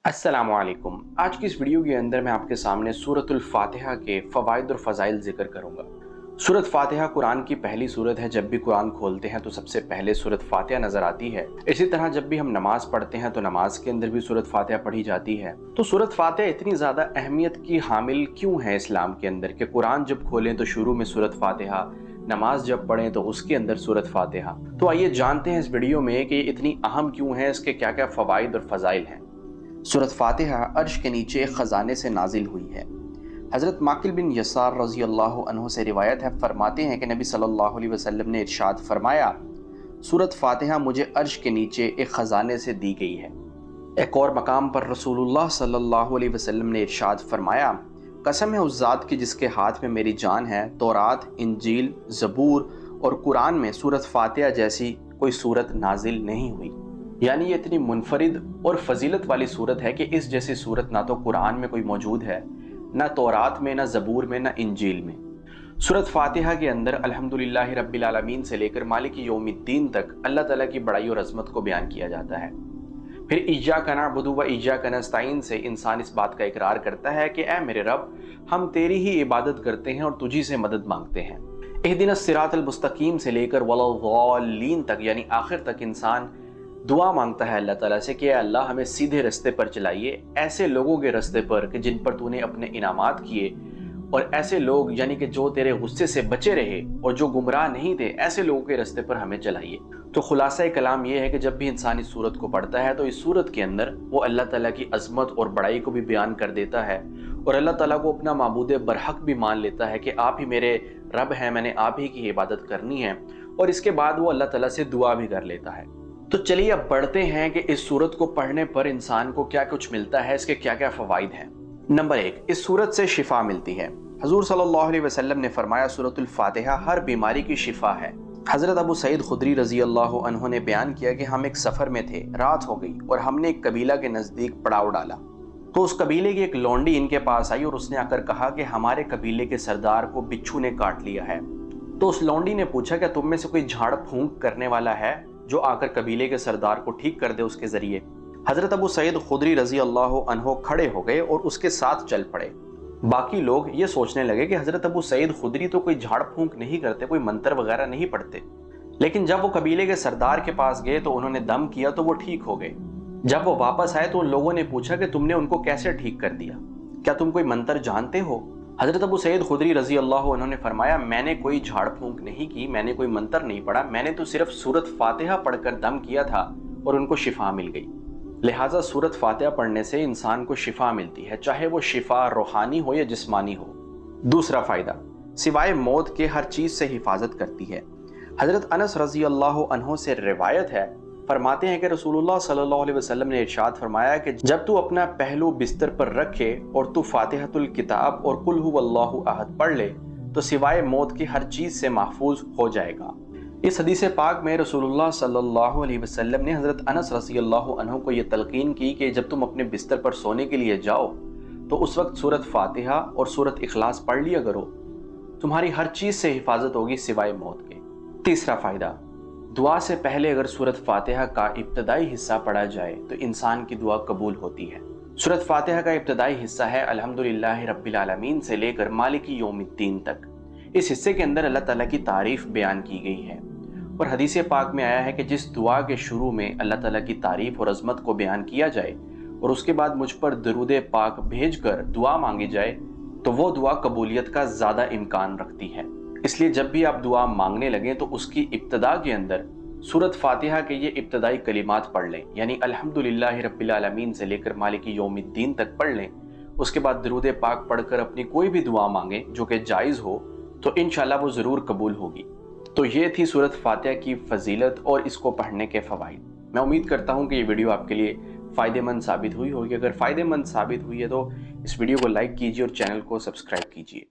अस्सलामु अलैकुम। आज की इस वीडियो के अंदर मैं आपके सामने सूरतुल फातिहा के फ़वाइद और फ़ज़ाइल ज़िक्र करूँगा। सूरत फातिहा कुरान की पहली सूरत है। जब भी कुरान खोलते हैं तो सबसे पहले सूरत फातिहा नज़र आती है। इसी तरह जब भी हम नमाज़ पढ़ते हैं तो नमाज के अंदर भी सूरत फातिहा पढ़ी जाती है। तो सूरत फातिहा इतनी ज़्यादा अहमियत की हामिल क्यों है इस्लाम के अंदर कि कुरान जब खोलें तो शुरू में सूरत फातिहा, नमाज जब पढ़ें तो उसके अंदर सूरत फातिहा। तो आइए जानते हैं इस वीडियो में कि ये इतनी अहम क्यों है, इसके क्या क्या फ़वाइद और फ़ज़ाइल हैं। सूरत फातिहा अर्श के नीचे एक ख़ज़ाने से नाजिल हुई है। हज़रत माकिल बिन यसार रज़ी अल्लाह अन्हु से रिवायत है, फरमाते हैं कि नबी सल्लल्लाहु अलैहि वसल्लम ने इरशाद फरमाया, सूरत फातिहा मुझे अर्श के नीचे एक ख़ज़ाने से दी गई है। एक और मकाम पर रसूलुल्लाह सल्लल्लाहु अलैहि वसल्लम ने इरशाद फरमाया, कसम है उस ज़ात की जिसके हाथ में मेरी जान है, तौरात, इंजील, ज़बूर और कुरान में सूरत फातिहा जैसी कोई सूरत नाजिल नहीं हुई। यानी ये इतनी मुनफरिद और फजीलत वाली सूरत है कि इस जैसी सूरत ना तो कुरान में कोई मौजूद है, ना तौरात में, ना ज़बूर में, ना इंजील में। सूरत फातिहा के अंदर अल्हम्दुलिल्लाहि रब्बिल आलमीन से लेकर मालिकी यौमिद्दीन तक अल्लाह ताला की बड़ाई और अज़मत को बयान किया जाता है। फिर इय्याका नअबुदु व इय्याका नस्तईन से इंसान इस बात का इकरार करता है कि ऐ मेरे रब, हम तेरी ही इबादत करते हैं और तुझी से मदद मांगते हैं। इहदिनस सिरातल मुस्तकीम से लेकर वलद्दाल्लीन तक यानी आखिर तक इंसान दुआ मांगता है अल्लाह ताला से कि अल्लाह हमें सीधे रास्ते पर चलाइए, ऐसे लोगों के रास्ते पर कि जिन पर तूने अपने इनामात किए, और ऐसे लोग यानी कि जो तेरे गुस्से से बचे रहे और जो गुमराह नहीं थे, ऐसे लोगों के रास्ते पर हमें चलाइए। तो खुलासा कलाम ये है कि जब भी इंसान इस सूरत को पढ़ता है तो इस सूरत के अंदर वो अल्लाह ताला की अजमत और बड़ाई को भी बयान कर देता है और अल्लाह ताला को अपना माबूद बरहक भी मान लेता है कि आप ही मेरे रब हैं, मैंने आप ही की इबादत करनी है, और इसके बाद वो अल्लाह ताला से दुआ भी कर लेता है। तो चलिए अब बढ़ते हैं कि इस सूरत को पढ़ने पर इंसान को क्या कुछ मिलता है, इसके क्या क्या फ़वाइद हैं। नंबर 1, इस सूरत से शिफा मिलती है। हुज़ूर सल्लल्लाहु अलैहि वसल्लम ने फरमाया, सूरतुल फातिहा हर बीमारी की शिफा है। हज़रत अबू सईद खुदरी रज़ी अल्लाह अन्हु ने बयान किया कि हम एक सफ़र में थे, रात हो गई और हमने एक कबीला के नज़दीक पड़ाव डाला। तो उस कबीले की एक लौंडी इनके पास आई और उसने आकर कहा कि हमारे कबीले के सरदार को बिच्छू ने काट लिया है। तो उस लौंडी ने पूछा कि तुम में से कोई झाड़ फूंक करने वाला है जो आकर कबीले के सरदार को ठीक कर दे उसके जरिए। हजरत अबू सईद खुदरी रजी अल्लाह अन्हो खड़े हो गए और उसके साथ चल पड़े। बाकी लोग ये सोचने लगे कि हजरत अबू सईद खुदरी तो कोई झाड़ फूंक नहीं करते, कोई मंत्र वगैरह नहीं पढ़ते। लेकिन जब वो कबीले के सरदार के पास गए तो उन्होंने दम किया तो वो ठीक हो गए। जब वो वापस आए तो उन लोगों ने पूछा कि तुमने उनको कैसे ठीक कर दिया, क्या तुम कोई मंत्र जानते हो? हजरत अबू सईद खुदरी रजी अल्लाह उन्होंने फरमाया, मैंने कोई झाड़ फूंक नहीं की, मैंने कोई मंत्र नहीं पढ़ा, मैंने तो सिर्फ सूरत फातिहा पढ़कर दम किया था और उनको शिफा मिल गई। लिहाजा सूरत फातिहा पढ़ने से इंसान को शिफा मिलती है, चाहे वो शिफा रूहानी हो या जिस्मानी हो। दूसरा फ़ायदा, सिवाय मौत के हर चीज़ से हिफाजत करती है। हजरत अनस रजी अल्लाह अन्हो से रिवायत है, फरमाते हैं कि रसूलुल्लाह सल्लल्लाहु अलैहि वसल्लम ने इरशाद फरमाया कि जब तू अपना पहलू बिस्तर पर रखे और तू फातिहतुल किताब और कुल हुवल्लाहु अहद पढ़ ले तो सिवाय मौत की हर चीज़ से महफूज हो जाएगा। इस हदीस पाक में रसूलुल्लाह सल्लल्लाहु अलैहि वसल्लम ने हज़रत अनस रज़ी अल्लाह अन्हु को ये तलकीन की कि जब तुम अपने बिस्तर पर सोने के लिए जाओ तो उस वक्त सूरत फातिहा और सूरत इखलास पढ़ लिया करो, तुम्हारी हर चीज़ से हिफाजत होगी सिवाय मौत के। तीसरा फ़ायदा, दुआ से पहले अगर सूरत फातिहा का इब्तदाई हिस्सा पढ़ा जाए तो इंसान की दुआ कबूल होती है। सूरत फातिहा का इब्तदाई हिस्सा है अल्हम्दुलिल्लाहि रब्बिल आलमीन से लेकर मालिकी यौमिद्दीन तक। इस हिस्से के अंदर अल्लाह ताला की तारीफ़ बयान की गई है और हदीस पाक में आया है कि जिस दुआ के शुरू में अल्लाह ताला की तारीफ़ और अज़मत को बयान किया जाए और उसके बाद मुझ पर दरूद पाक भेज कर दुआ मांगी जाए तो वो दुआ कबूलियत का ज़्यादा इम्कान रखती है। इसलिए जब भी आप दुआ मांगने लगें तो उसकी इब्तदा के अंदर सूरत फातिहा के ये इब्तदाई कलिमात पढ़ लें, यानी अल्हम्दुलिल्लाहि रब्बिल आलमीन से लेकर मालिकी यौमिद्दीन तक पढ़ लें। उसके बाद दरूद पाक पढ़कर अपनी कोई भी दुआ मांगें जो कि जायज़ हो तो इंशाल्लाह वो ज़रूर कबूल होगी। तो ये थी सूरत फातिहा की फजीलत और इसको पढ़ने के फ़वाइद। मैं उम्मीद करता हूँ कि ये वीडियो आपके लिए फ़ायदेमंद साबित हुई होगी। अगर फ़ायदेमंद साबित हुई है तो इस वीडियो को लाइक कीजिए और चैनल को सब्सक्राइब कीजिए।